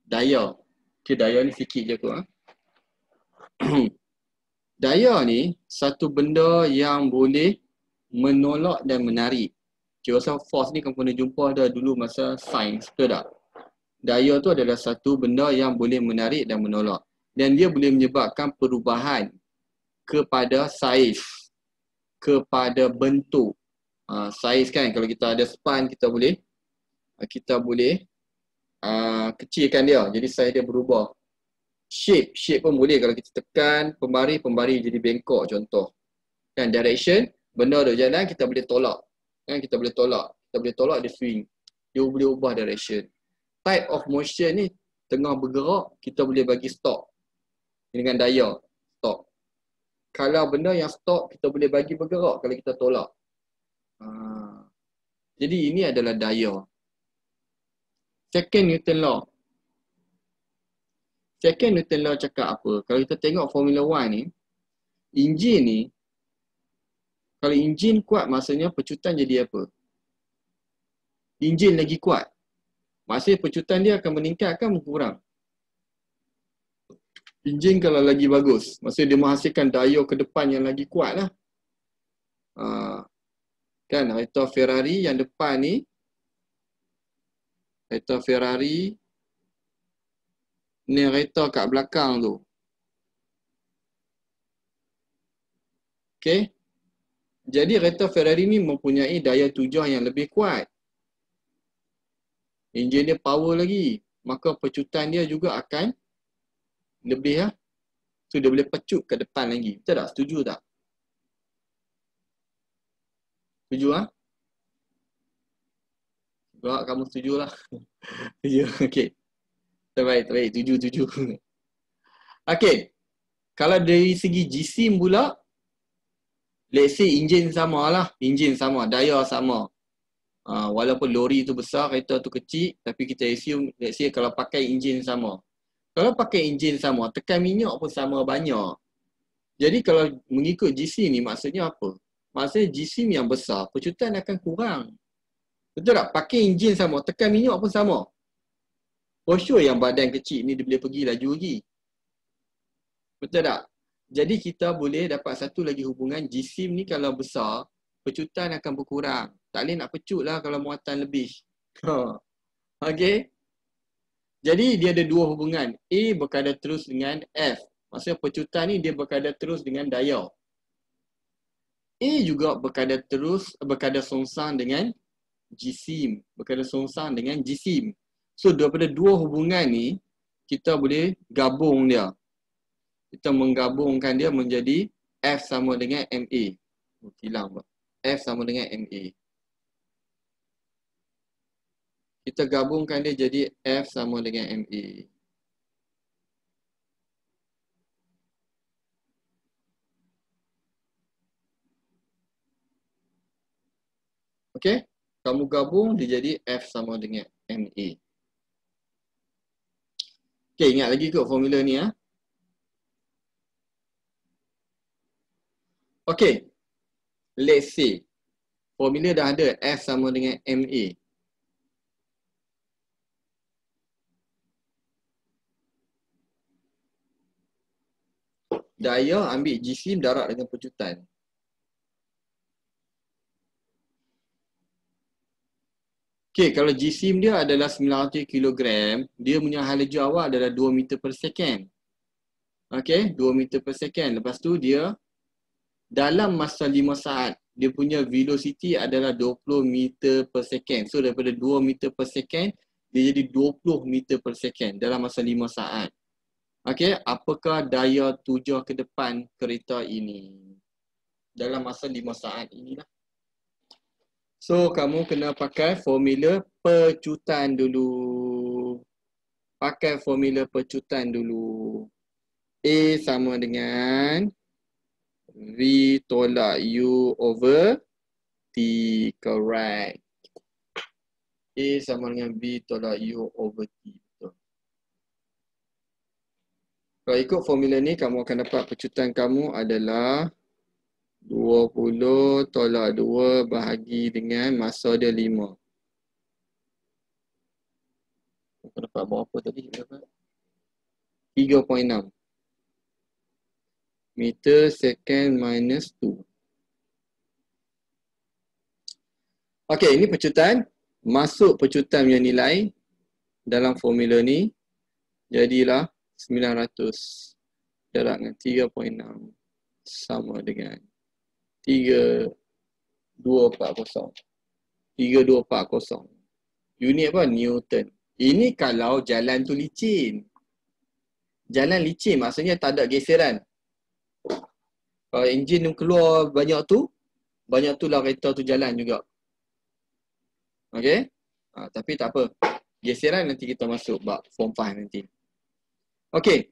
Daya. Okay, daya ni sikit je aku. Daya ni satu benda yang boleh menolak dan menarik. Kira rasa force ni kamu pernah jumpa dah dulu masa sains ke tak? Daya tu adalah satu benda yang boleh menarik dan menolak. Dan dia boleh menyebabkan perubahan kepada saiz, kepada bentuk. Saiz kan, kalau kita ada span kita boleh kecilkan dia, jadi saiz dia berubah. Shape pun boleh, kalau kita tekan pembari jadi bengkok contoh. Kan, direction, benda tu jalan kita boleh tolak. Kan, kita boleh tolak dia swing. Dia boleh ubah direction. Type of motion ni tengah bergerak, kita boleh bagi stop. Dengan daya, stop. Kalau benda yang stop, kita boleh bagi bergerak kalau kita tolak. Jadi ini adalah daya. Second Newton law. Second Newton law cakap apa? Kalau kita tengok Formula 1 ni, enjin ni, kalau enjin kuat maksudnya pecutan jadi apa? Enjin lagi kuat. Maksudnya pecutan dia akan meningkat akan berkurang. Enjin kalau lagi bagus, maksudnya dia menghasilkan daya ke depan yang lagi kuat lah. Kan, kereta Ferrari yang depan ni, kereta Ferrari ni kereta kat belakang tu. Okay. Jadi kereta Ferrari ni mempunyai daya tujuh yang lebih kuat. Enjin dia power lagi. Maka pecutan dia juga akan lebih lah. So dia boleh pecut ke depan lagi. Betul tak? Setuju tak? Setuju lah? Kalau kamu setuju lah. Setuju. Okay. Terbaik. Tuju. Okay. Kalau dari segi jisim pula, let's say enjin sama lah. Enjin sama, daya sama. Walaupun lori tu besar, kereta tu kecil, tapi kita assume, let's say kalau pakai enjin sama. Kalau pakai enjin sama, tekan minyak pun sama banyak. Jadi kalau mengikut jisim ni, maksudnya apa? Maksudnya jisim yang besar, pecutan akan kurang. Betul tak? Pakai enjin sama, tekan minyak pun sama. For sure yang badan kecil ni dia boleh pergi laju lagi. Betul tak? Jadi kita boleh dapat satu lagi hubungan, jisim ni kalau besar, pecutan akan berkurang. Tak boleh nak pecut lah kalau muatan lebih. Okay? Jadi dia ada dua hubungan. A berkadar terus dengan F. Maksudnya pecutan ni dia berkadar terus dengan daya. A juga berkadar songsang dengan jisim. Berkadar songsang dengan jisim. So daripada dua hubungan ni, kita boleh gabung dia. Kita menggabungkan dia menjadi F sama dengan MA. Hilang. F sama dengan MA. Kita gabungkan dia jadi F sama dengan MA. Okay? Kamu gabung, dia jadi F sama dengan MA. Okay, ingat lagi kot formula ni ya. Okay. Let's say formula dah ada, F sama dengan MA. Daya ambil jisim darat dengan pecutan. Okay, kalau jisim dia adalah 900 kg, dia punya hala laju awal adalah 2 meter per second. Okay, 2 meter per second. Lepas tu dia dalam masa 5 saat, dia punya velocity adalah 20 meter per second. So daripada 2 meter per second, dia jadi 20 meter per second dalam masa 5 saat. Okay, apakah daya tujuh ke depan kereta ini? Dalam masa 5 saat inilah. So, kamu kena pakai formula pecutan dulu. Pakai formula pecutan dulu. A sama dengan V tolak U over T. Correct. A sama dengan V tolak U over T. Betul. Kalau ikut formula ni, kamu akan dapat pecutan kamu adalah 20 tolak 2 bahagi dengan masa dia 5. Aku dapat berapa tadi? 3.6 meter second minus 2. Okey, ini pecutan. Masuk pecutan punya nilai dalam formula ni. Jadilah 900 darab dengan 3.6 sama dengan 3240. 3240. Unit apa? Newton. Ini kalau jalan tu licin. Jalan licin maksudnya tak ada geseran. Kalau enjin keluar banyak tu lah kereta tu jalan juga. Okey? Tapi tak apa. Geseran nanti kita masuk bab form 5 nanti. Okey.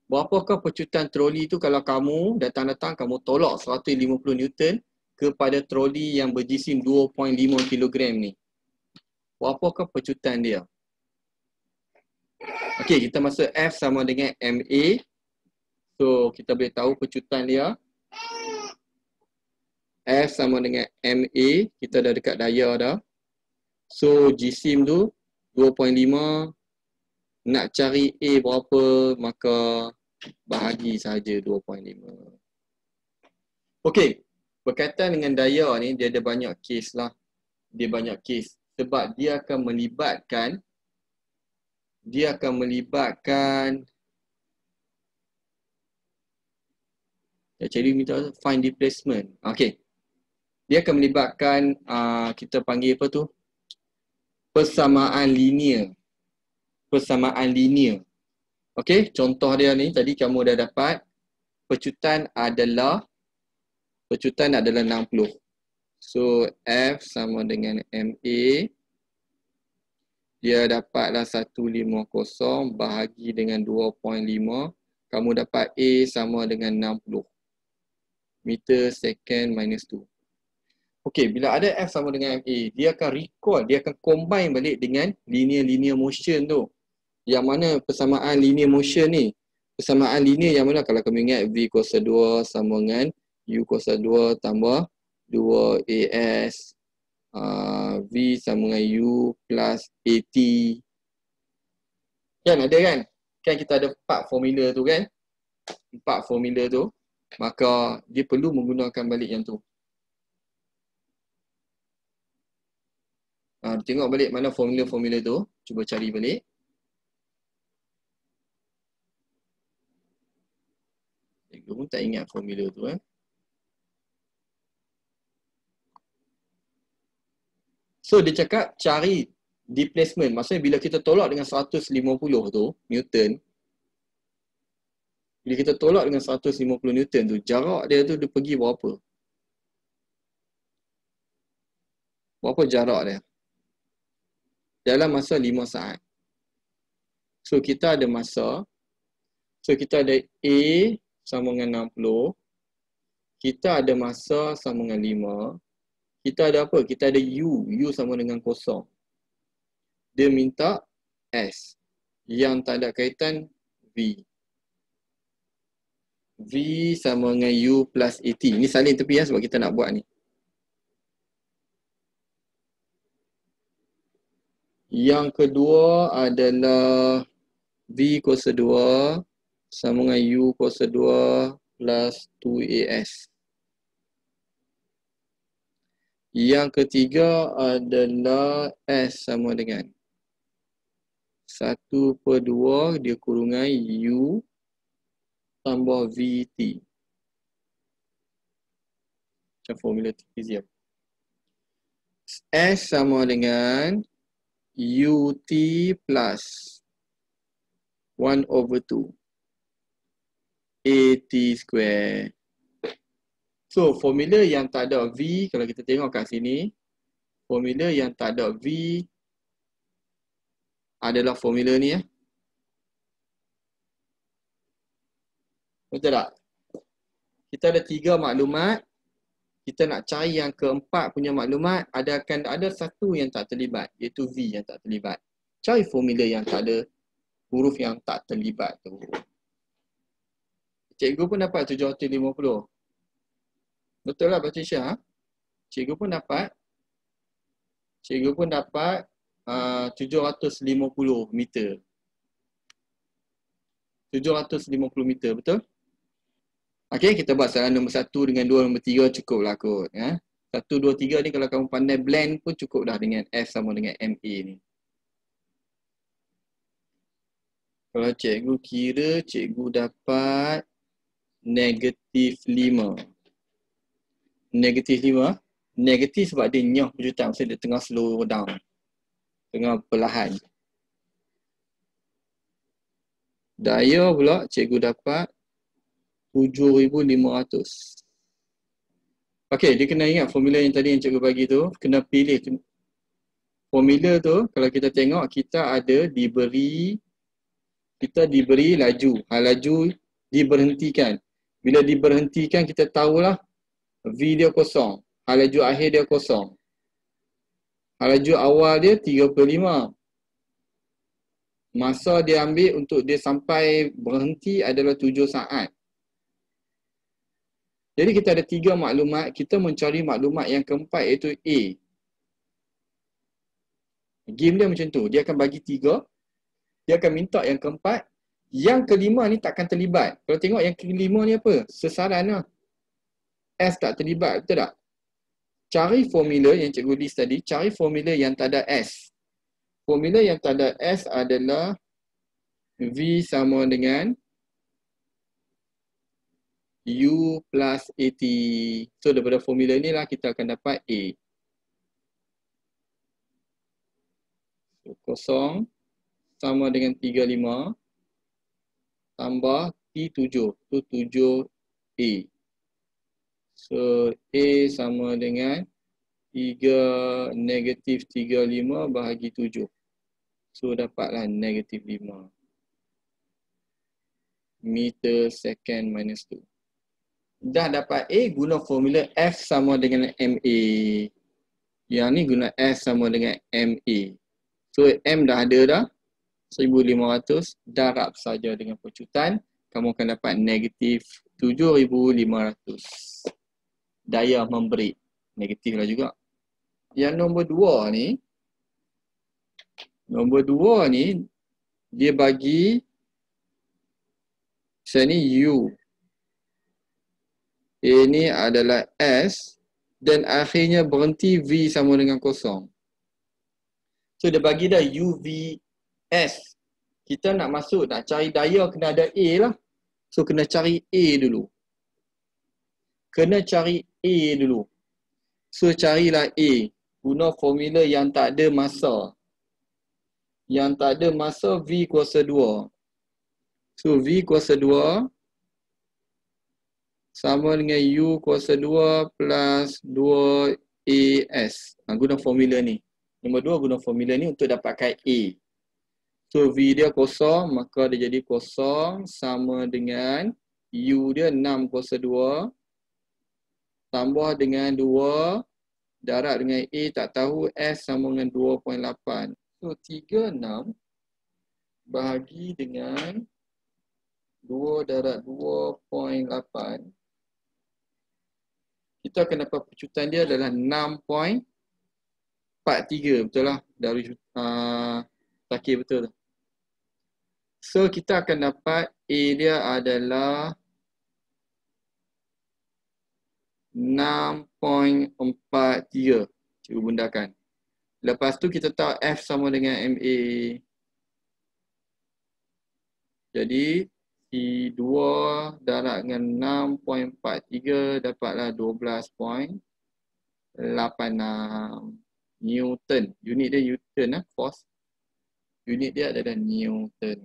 Berapakah pecutan troli tu kalau kamu datang-datang kamu tolak 150 Newton kepada troli yang berjisim 2.5 kg ni? Berapakah pecutan dia? Okey, kita masuk F sama dengan MA. So, kita boleh tahu pecutan dia. F sama dengan MA. Kita dah dekat daya dah. So, jisim tu 2.5. Nak cari A berapa, maka bahagi saja 2.5. Okey, berkaitan dengan daya ni, dia ada banyak kes lah. Dia banyak kes. Sebab dia akan melibatkan Cikgu minta find displacement. Okey. Dia akan melibatkan kita panggil apa tu? Persamaan linear. Persamaan linear. Okey, contoh dia ni tadi kamu dah dapat pecutan adalah 60. So F sama dengan MA. Dia dapatlah 150 bahagi dengan 2.5. Kamu dapat A sama dengan 60 meter second minus 2. Okey, bila ada F sama dengan MA, dia akan recall, dia akan combine balik dengan linear motion tu. Yang mana persamaan linear motion ni? Persamaan linear yang mana kalau kamu ingat V kuasa 2 sama dengan U kuasa 2 tambah 2AS V sama dengan U plus AT. Kan ada kan? Kan kita ada 4 formula tu kan? 4 formula tu. Maka dia perlu menggunakan balik yang tu. Tengok balik mana formula-formula tu. Cuba cari balik. Saya pun tak ingat formula tu. So dia cakap cari displacement. Maksudnya bila kita tolak dengan 150 tu Newton. Bila kita tolak dengan 150 Newton tu, jarak dia tu dia pergi berapa? Berapa jarak dia? Dalam masa 5 saat. So kita ada masa. So kita ada A sama dengan 60. Kita ada masa sama dengan 5. Kita ada apa? Kita ada U. U sama dengan 0. Dia minta S. Yang tak ada kaitan V. V sama dengan U plus AT. Ini salin tepi sebab kita nak buat ni. Yang kedua adalah V kuasa 2 sama dengan U kuasa 2 plus 2AS. Yang ketiga adalah S sama dengan 1/2 dia kurungan U tambah VT. Macam formula trapezium. S sama dengan UT plus 1/2 AT square. So, formula yang tak ada V, kalau kita tengok kat sini, formula yang tak ada V adalah formula ni ya. Betul tak? Kita ada 3 maklumat. Kita nak cari yang keempat punya maklumat, akan ada satu yang tak terlibat, iaitu V yang tak terlibat. Cari formula yang tak ada huruf yang tak terlibat tu. cikgu pun dapat 750. Betul lah Patricia? Cikgu pun dapat 750 meter. 750 meter, betul? Okey, kita buat soalan nombor 1 dengan 2, nombor 3 cukup lah kot. 1, 2, 3 ni kalau kamu pandai blend pun cukup dah dengan F sama dengan MA ni. Kalau cikgu kira, cikgu dapat negatif 5. Negatif 5. Negatif sebab dia nyoh berjuta. Maksudnya dia tengah slow down. Tengah perlahan. Daya pula cikgu dapat 7,500. Okey, dia kena ingat formula yang tadi yang cikgu bagi tu. Kena pilih formula tu. Kalau kita tengok, kita diberi laju. Laju diberhentikan. Bila diberhentikan, kita tahulah V dia kosong. Laju akhir dia kosong. Laju awal dia 35. Masa dia ambil untuk dia sampai berhenti adalah 7 saat. Jadi kita ada 3 maklumat. Kita mencari maklumat yang keempat iaitu A. Game dia macam tu. Dia akan bagi 3. Dia akan minta yang keempat. Yang kelima ni takkan terlibat. Kalau tengok yang kelima ni apa? Sesaran lah. S tak terlibat. Betul tak? Cari formula yang cikgu list tadi. Cari formula yang tak ada S. Formula yang tak ada S adalah V sama dengan U plus AT. So daripada formula ni lah kita akan dapat A. So, kosong sama dengan 35 tambah T7. Tu 7A. So A sama dengan 3 negatif 35 bahagi 7. So dapatlah negatif 5 meter second minus 2. Dah dapat A, guna formula F sama dengan MA. Yang ni guna S sama dengan MA. So M dah ada dah. 1,500. Darab saja dengan pecutan. Kamu akan dapat negatif 7,500. Daya memberi. Negatif lah juga. Yang nombor 2 ni. Nombor 2 ni. Dia bagi. Misalnya ni U. A ni adalah S. Dan akhirnya berhenti V sama dengan kosong. So dia bagi dah UVS. Kita nak masuk, nak cari daya kena ada A lah. So kena cari A dulu. Kena cari A dulu. So carilah A. Guna formula yang tak ada masa. Yang tak ada masa V kuasa 2. So V kuasa 2 sama dengan U kuasa 2 plus 2AS. Guna formula ni. Nombor 2 guna formula ni untuk dapatkan A. So V dia kosong, maka dia jadi kosong sama dengan U dia 6 kuasa 2 tambah dengan 2 darab dengan A tak tahu, S sama dengan 2.8. So 36 bahagi dengan 2 darab 2.8. Kita akan dapat pecutan dia adalah 6.43. Betul lah. Dari takir betul. So kita akan dapat A dia adalah 6.43. Cikgu bundakan. Lepas tu kita tahu F sama dengan MA. Jadi C2 darab dengan 6.43 dapatlah 12.86 Newton. Unit dia Newton lah, force. Unit dia adalah Newton.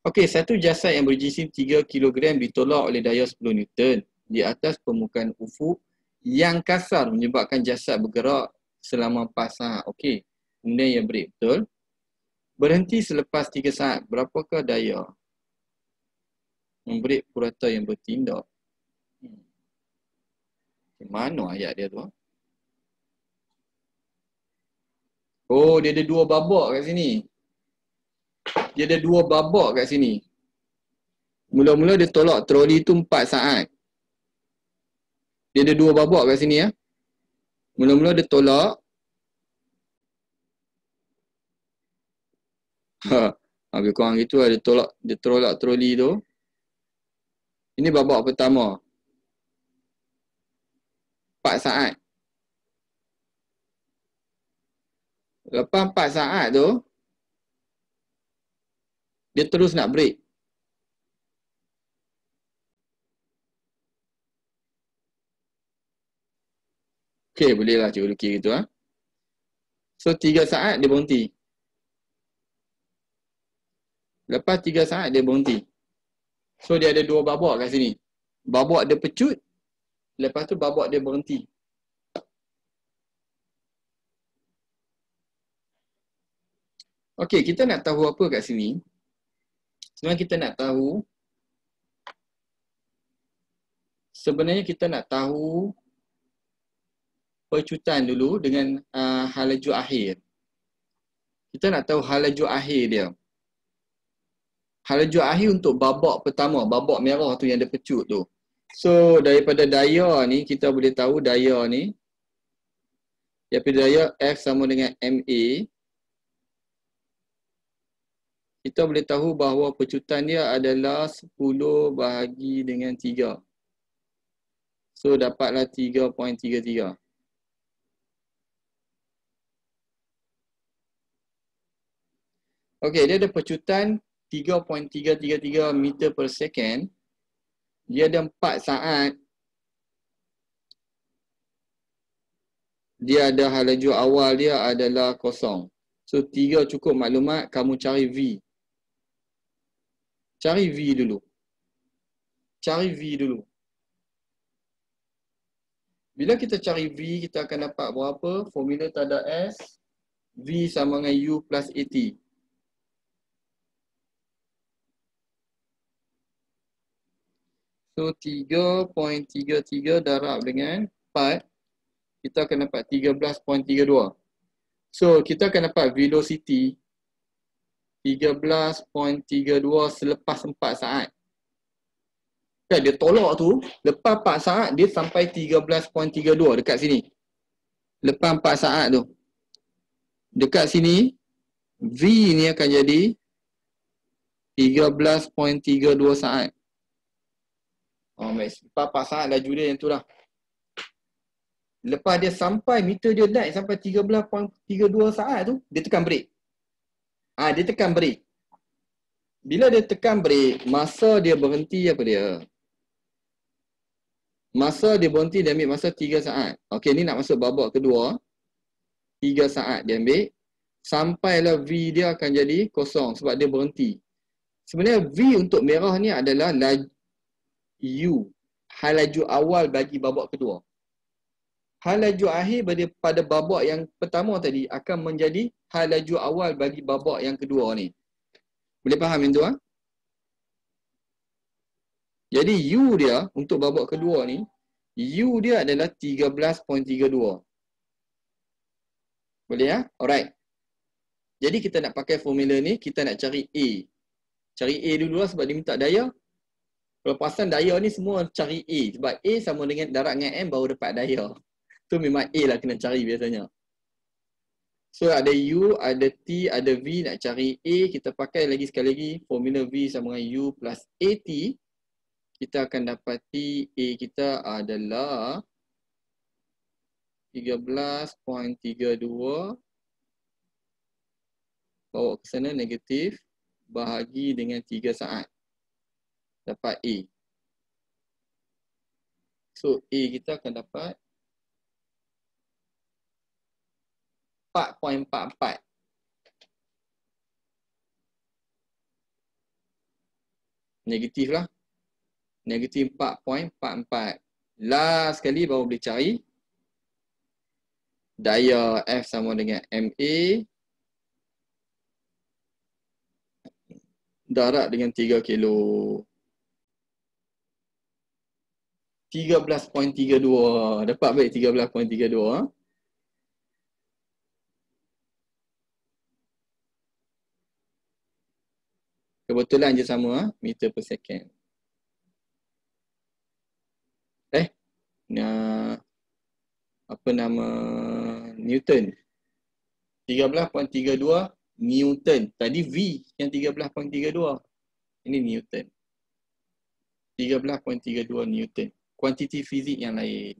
Okey, satu jasad yang berjisim 3 kg ditolak oleh daya 10 Newton di atas permukaan ufuk yang kasar menyebabkan jasad bergerak selama 4 saat. Okey, kemudian ia break, betul. Berhenti selepas 3 saat, berapakah daya? Memberi purata yang bertindak. Mana ayat dia tu? Oh, dia ada 2 babak kat sini. Dia ada 2 babak kat sini. Mula-mula dia tolak troli tu 4 saat. Dia ada 2 babak kat sini ya. Mula-mula dia tolak. Lebih kurang gitu lah, dia tolak troli tu. Ini babak pertama. 4 saat. Lepas 4 saat tu, dia terus nak break. Okay, bolehlah cikgu lukis gitu ha. So 3 saat dia berhenti. Lepas 3 saat dia berhenti. So dia ada 2 babak kat sini. Babak dia pecut, lepas tu babak dia berhenti. Okay, kita nak tahu apa kat sini? Sebenarnya kita nak tahu pecutan dulu dengan hal laju akhir. Kita nak tahu hal laju akhir dia. Hal laju akhir untuk babak pertama, babak merah tu yang dia pecut tu. So daripada daya ni, kita boleh tahu daya ni, daripada daya F sama dengan MA, kita boleh tahu bahawa pecutan dia adalah 10 bahagi dengan 3. So dapatlah 3.33. Okey, dia ada pecutan 3.333 meter per second. Dia ada 4 saat. Dia ada hal laju awal dia adalah kosong. So 3 cukup maklumat, kamu cari V. Cari V dulu. Cari V dulu. Bila kita cari V, kita akan dapat berapa? Formula tanda S. V sama dengan U plus AT. So 3.33 darab dengan 4. Kita akan dapat 13.32. So kita akan dapat velocity 13.32 selepas 4 saat. Kan dia tolak tu, lepas 4 saat dia sampai 13.32 dekat sini. Lepas 4 saat tu. Dekat sini, V ni akan jadi 13.32 saat. Oh, baik. Lepas 4 saat laju dia yang tu lah. Lepas dia sampai, meter dia naik sampai 13.32 saat tu, dia tekan break. Dia tekan break. Bila dia tekan break, masa dia berhenti apa dia? Masa dia berhenti dia ambil masa 3 saat. Okey, ni nak masuk babak kedua. 3 saat dia ambil. Sampailah V dia akan jadi kosong sebab dia berhenti. Sebenarnya V untuk merah ni adalah U. Hal laju awal bagi babak kedua. Hal laju akhir pada babak yang pertama tadi akan menjadi hal laju awal bagi babak yang kedua ni. Boleh faham yang tu ha? Jadi U dia untuk babak kedua ni, U dia adalah 13.32. Boleh ya? Alright. Jadi kita nak pakai formula ni, kita nak cari A. Cari A dulu lah sebab dia minta daya. Pelepasan daya ni semua cari A. Sebab A sama dengan darab dengan M baru dapat daya. Tu memang A lah kena cari biasanya. So ada U, ada T, ada V, nak cari A. Kita pakai lagi sekali lagi formula V sama dengan U plus AT. Kita akan dapati A kita adalah 13.32 bawa ke sana negatif bahagi dengan 3 saat. Dapat A. So A kita akan dapat 4.44. Negatif lah. Negatif 4.44. Last sekali baru boleh cari daya F sama dengan MA darab dengan 3 kilo. 13.32. Dapat baik 13.32. Kebetulan je sama meter per second. apa nama Newton. 13.32 Newton. Tadi V yang 13.32. Ini Newton. 13.32 Newton. Kuantiti fizik yang lain.